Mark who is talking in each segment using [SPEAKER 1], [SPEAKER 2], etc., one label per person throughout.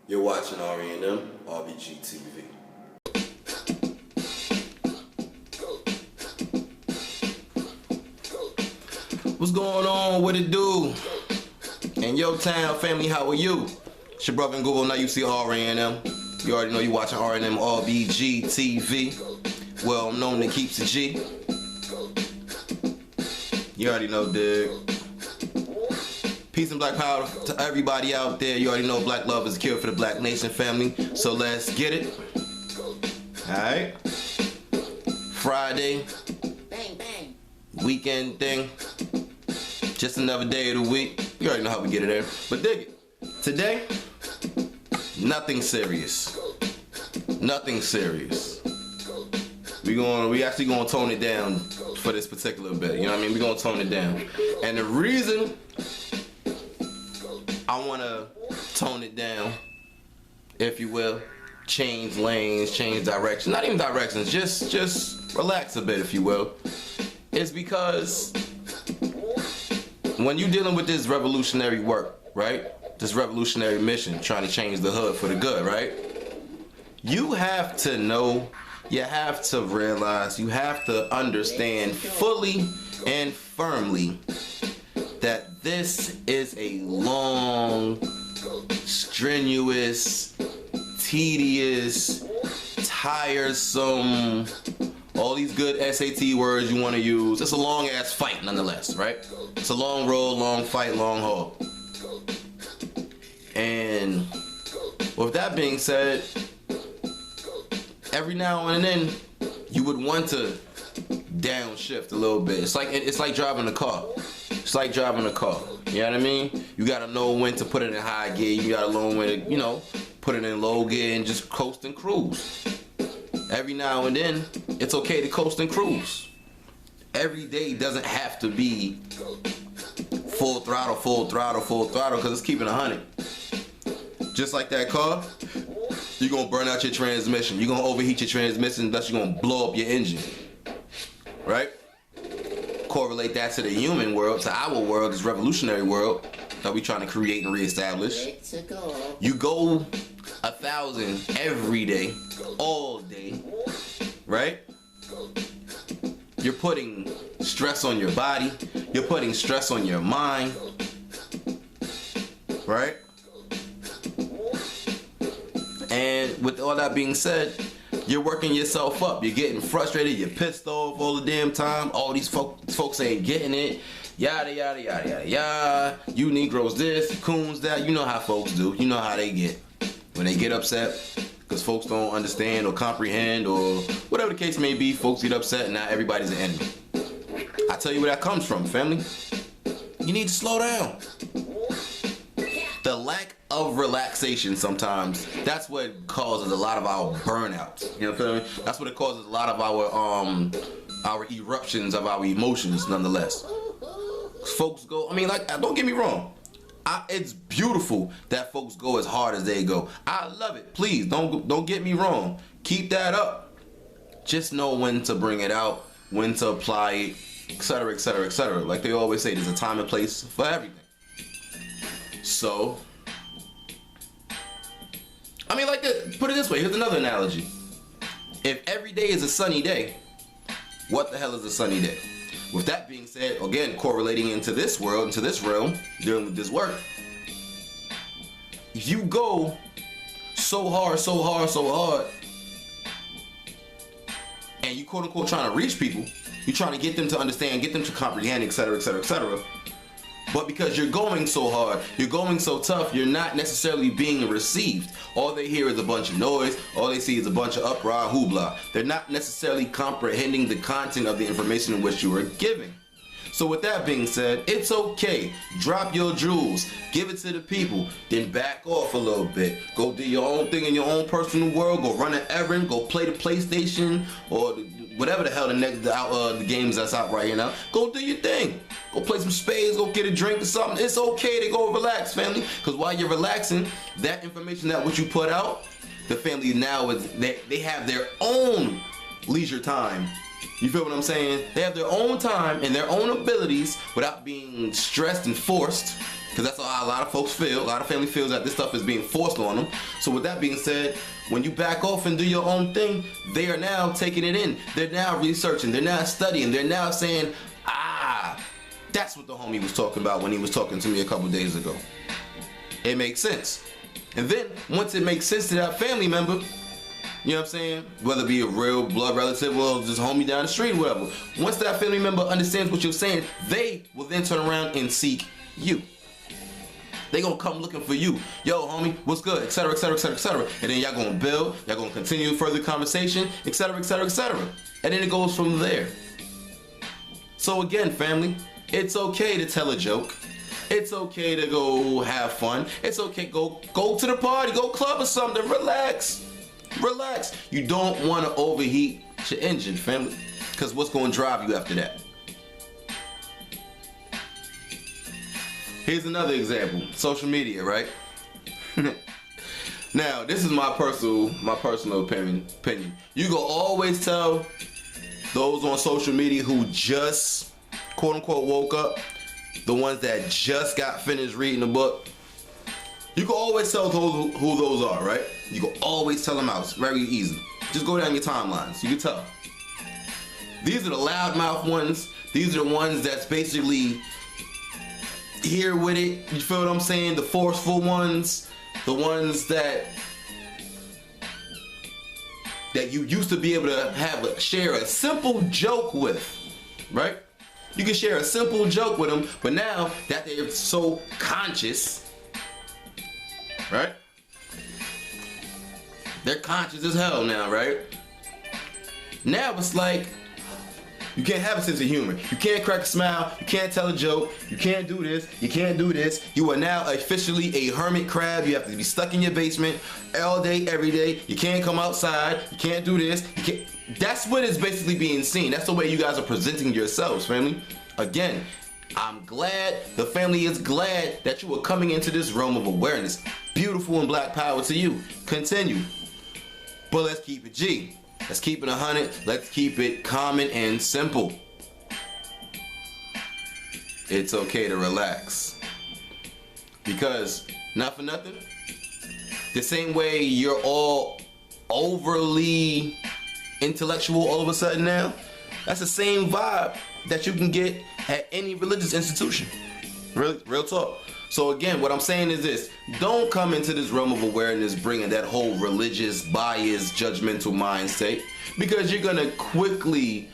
[SPEAKER 1] You're watching R&M, RBG TV. What's going on? What it do? In your town, family, how are you? It's your brother in Google, now you see R&M. You already know you watching R&M, RBG TV. Well known that keeps a G. You already know, dig. Peace and black power to everybody out there. You already know black love is a cure for the black nation, family. So let's get it. Alright. Friday.
[SPEAKER 2] Bang, bang.
[SPEAKER 1] Weekend thing. Just another day of the week. You already know how we get it there. But dig it. Today, nothing serious. Nothing serious. We actually gonna tone it down for this particular bit. You know what I mean? We're gonna tone it down. And the reason I wanna tone it down, if you will, change lanes, change direction. Not even directions, just relax a bit, if you will. Is because when you're dealing with this revolutionary work, right? This revolutionary mission, trying to change the hood for the good, right? You have to know, you have to realize, you have to understand fully and firmly that this is a long, strenuous, tedious, tiresome, all these good SAT words you want to use. It's a long ass fight nonetheless, right? It's a long road, long fight, long haul. And with that being said, every now and then you would want to downshift a little bit. It's like driving a car. It's like driving a car. You know what I mean? You gotta know when to put it in high gear. You gotta know when to, you know, put it in low gear and just coast and cruise. Every now and then, it's okay to coast and cruise. Every day doesn't have to be full throttle, because it's keeping 100. Just like that car, you're gonna burn out your transmission. You're gonna overheat your transmission, thus you're gonna blow up your engine. Right? Correlate that to the human world, to our world, this revolutionary world that we trying to create and reestablish. You go 1,000 every day, all day, right? You're putting stress on your body. You're putting stress on your mind, right? And with all that being said, you're working yourself up. You're getting frustrated. You're pissed off all the damn time. All these folks ain't getting it. Yada, yada, yada, yada, yada. You Negroes this, coons that. You know how folks do. You know how they get. When they get upset because folks don't understand or comprehend or whatever the case may be, folks get upset and now everybody's an enemy. I tell you where that comes from, family. You need to slow down. The lack of relaxation sometimes, that's what causes a lot of our burnouts. You know what I'm saying? That's what it causes a lot of our eruptions of our emotions nonetheless. Folks go, I mean, like, don't get me wrong. It's beautiful that folks go as hard as they go. I love it. Please don't get me wrong. Keep that up. Just know when to bring it out, when to apply it, etc., etc., etc. Like they always say, there's a time and place for everything. So, I mean, like this, put it this way. Here's another analogy. If every day is a sunny day, what the hell is a sunny day? With that being said, again, correlating into this world, into this realm, dealing with this work, if you go so hard, and you quote unquote trying to reach people, you're trying to get them to understand, get them to comprehend, etc., etc., etc. But because you're going so hard, you're going so tough, you're not necessarily being received. All they hear is a bunch of noise. All they see is a bunch of uproar, hoopla. They're not necessarily comprehending the content of the information in which you are giving. So with that being said, it's okay. Drop your jewels. Give it to the people. Then back off a little bit. Go do your own thing in your own personal world. Go run an errand. Go play the PlayStation or whatever the hell the games that's out right now. Go do your thing. Go play some spades, go get a drink or something. It's okay to go relax, family. Because while you're relaxing, that information that what you put out, the family now is they have their own leisure time. You feel what I'm saying? They have their own time and their own abilities without being stressed and forced Because that's how a lot of folks feel. A lot of family feels that this stuff is being forced on them. So with that being said, when you back off and do your own thing, they are now taking it in. They're now researching. They're now studying. They're now saying, that's what the homie was talking about when he was talking to me a couple days ago. It makes sense. And then, once it makes sense to that family member, you know what I'm saying? Whether it be a real blood relative or just homie down the street or whatever. Once that family member understands what you're saying, they will then turn around and seek you. They gonna come looking for you. Yo, homie, what's good? Etc., etc., etc., etc. And then y'all gonna build, y'all gonna continue further conversation, etc., etc., etc. And then it goes from there. So again, family, it's okay to tell a joke. It's okay to go have fun. It's okay, go to the party, go club or something, relax. Relax. You don't want to overheat your engine, family, because what's going to drive you after that? Here's another example. Social media, right? Now, this is my personal opinion. You can always tell those on social media who just, quote unquote, woke up, the ones that just got finished reading the book. You can always tell who those are, right? You can always tell them out. It's very easy. Just go down your timelines. You can tell. These are the loudmouth ones. These are the ones that's basically here with it. You feel what I'm saying? The forceful ones. The ones that you used to be able to share a simple joke with, right? You can share a simple joke with them, but now that they're so conscious, right? They're conscious as hell now, right? Now it's like, you can't have a sense of humor. You can't crack a smile. You can't tell a joke. You can't do this. You can't do this. You are now officially a hermit crab. You have to be stuck in your basement all day, every day. You can't come outside. You can't do this. You can't. That's what is basically being seen. That's the way you guys are presenting yourselves, family. Again, I'm glad, the family is glad that you are coming into this realm of awareness. Beautiful and black power to you. Continue. But let's keep it G. Let's keep it 100. Let's keep it common and simple. It's okay to relax. Because, not for nothing, the same way you're all overly intellectual all of a sudden now, that's the same vibe that you can get at any religious institution. Real talk. So again, what I'm saying is this: don't come into this realm of awareness bringing that whole religious, biased, judgmental mind state, because you're gonna quickly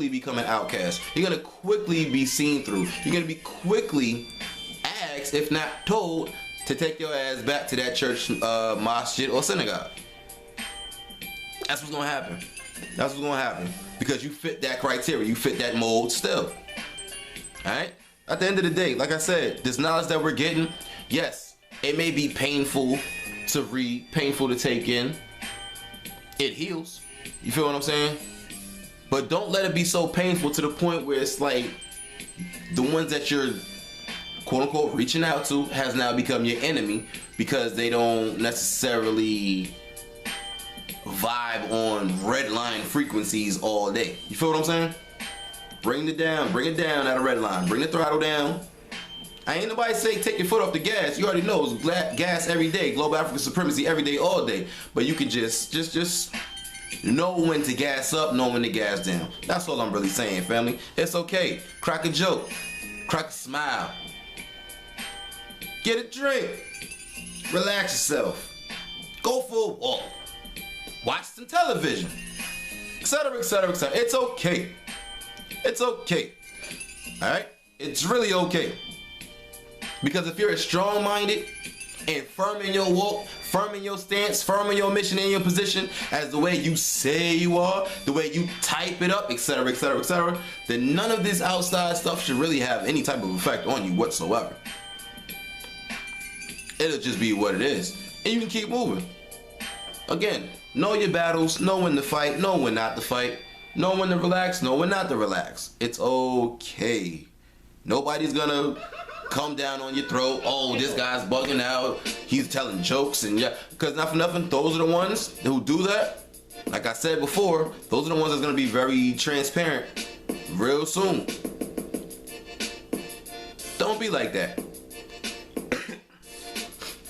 [SPEAKER 1] become an outcast. You're gonna quickly be seen through. You're gonna be quickly asked, if not told, to take your ass back to that church, masjid, or synagogue. That's what's gonna happen. That's what's gonna happen, because you fit that criteria. You fit that mold still. All right. At the end of the day, like I said, this knowledge that we're getting, yes, it may be painful to read, painful to take in. It heals. You feel what I'm saying? But don't let it be so painful to the point where it's like the ones that you're, quote unquote, reaching out to has now become your enemy, because they don't necessarily vibe on red line frequencies all day. You feel what I'm saying? Bring it down at a red line. Bring the throttle down. I ain't nobody say take your foot off the gas. You already know it's gas every day. Global African supremacy every day, all day. But you can just know when to gas up, know when to gas down. That's all I'm really saying, family. It's okay. Crack a joke. Crack a smile. Get a drink. Relax yourself. Go for a walk. Watch some television. Etc., etc., etc. It's okay. It's okay. Alright? It's really okay. Because if you're strong-minded and firm in your walk, firm in your stance, firm in your mission and your position, as the way you say you are, the way you type it up, etc., etc., etc., then none of this outside stuff should really have any type of effect on you whatsoever. It'll just be what it is. And you can keep moving. Again, know your battles, know when to fight, know when not to fight. Know when to relax, know when not to relax. It's okay. Nobody's gonna come down on your throat. Oh, this guy's bugging out. He's telling jokes and yeah. Because not for nothing, those are the ones who do that. Like I said before, those are the ones that's gonna be very transparent real soon. Don't be like that.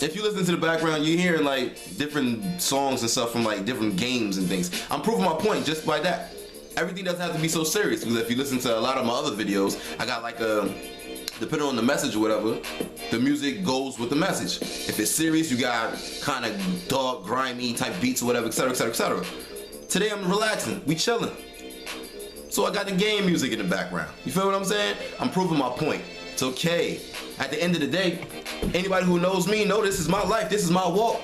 [SPEAKER 1] if you listen to the background, you're hearing like different songs and stuff from like different games and things. I'm proving my point just by that. Everything doesn't have to be so serious, because if you listen to a lot of my other videos, I got like depending on the message or whatever, the music goes with the message. If it's serious, you got kind of dark, grimy type beats or whatever, etc., etc., etc. Today I'm relaxing, we chilling. So I got the game music in the background. You feel what I'm saying? I'm proving my point. It's okay. At the end of the day, anybody who knows me know this is my life, this is my walk.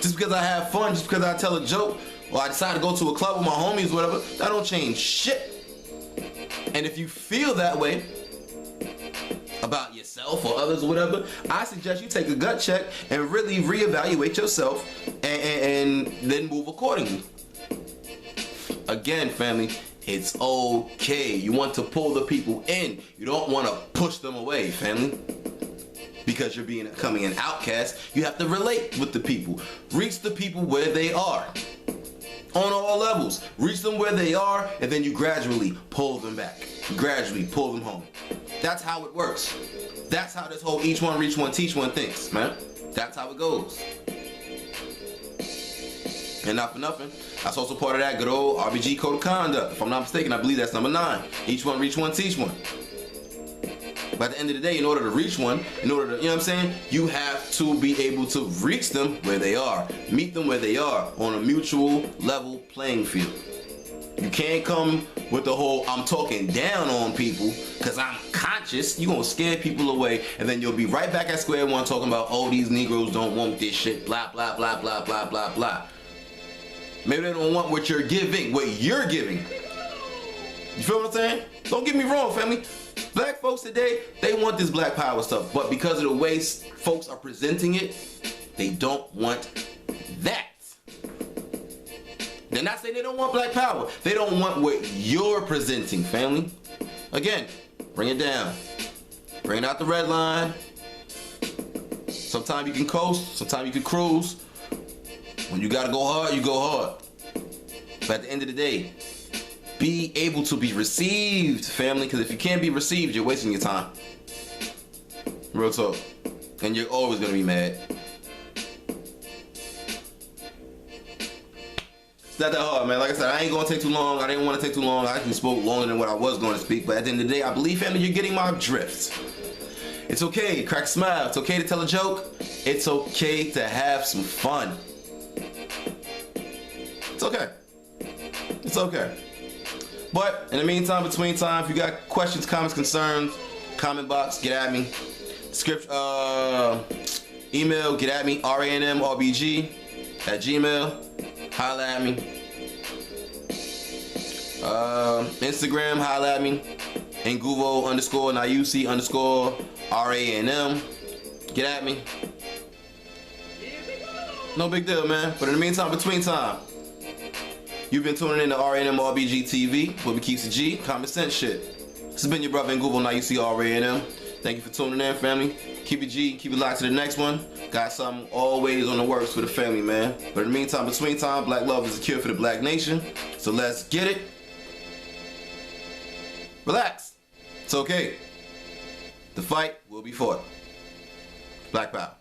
[SPEAKER 1] Just because I have fun, just because I tell a joke, or I decide to go to a club with my homies, whatever, that don't change shit. And if you feel that way about yourself or others or whatever, I suggest you take a gut check and really reevaluate yourself and then move accordingly. Again, family, it's okay. You want to pull the people in. You don't want to push them away, family. Because you're becoming an outcast, you have to relate with the people. Reach the people where they are. On all levels. Reach them where they are, and then you gradually pull them back. Gradually pull them home. That's how it works. That's how this whole each one, reach one, teach one thinks, man. That's how it goes. And not for nothing, that's also part of that good old RBG code of conduct. If I'm not mistaken, I believe that's number 9. Each one, reach one, teach one. But at the end of the day, in order to reach one, in order to, you know what I'm saying, you have to be able to reach them where they are. Meet them where they are on a mutual level playing field. You can't come with the whole I'm talking down on people because I'm conscious. You're going to scare people away, and then you'll be right back at square one talking about, oh, these Negroes don't want this shit, blah, blah, blah, blah, blah, blah, blah. Maybe they don't want what you're giving, what you're giving. You feel what I'm saying? Don't get me wrong, family. Black folks today, they want this black power stuff, but because of the way folks are presenting it, they don't want that. They're not saying they don't want black power. They don't want what you're presenting, family. Again, bring it down. Bring it out the red line. Sometimes you can coast, sometimes you can cruise. When you gotta go hard, you go hard. But at the end of the day, be able to be received, family, because if you can't be received, you're wasting your time. Real talk. And you're always gonna be mad. It's not that hard, man. Like I said, I ain't gonna take too long. I didn't want to take too long. I actually spoke longer than what I was going to speak. But at the end of the day, I believe, family, you're getting my drift. It's okay. Crack a smile. It's okay to tell a joke. It's okay to have some fun. It's okay. It's okay. But in the meantime, between time, if you got questions, comments, concerns, comment box, get at me. Email, get at me, ranmbg@gmail. Holla at me. Instagram, holla at me. Nguvo_Nayusi_RANM. Get at me. No big deal, man. But in the meantime, between time, you've been tuning in to RANM RBG TV, where we keeps it G, common sense shit. This has been your brother Nguvo, now you see RANM. Thank you for tuning in, family. Keep it G, keep it locked to the next one. Got something always on the works for the family, man. But in the meantime, between time, black love is a cure for the black nation. So let's get it. Relax. It's okay. The fight will be fought. Black power.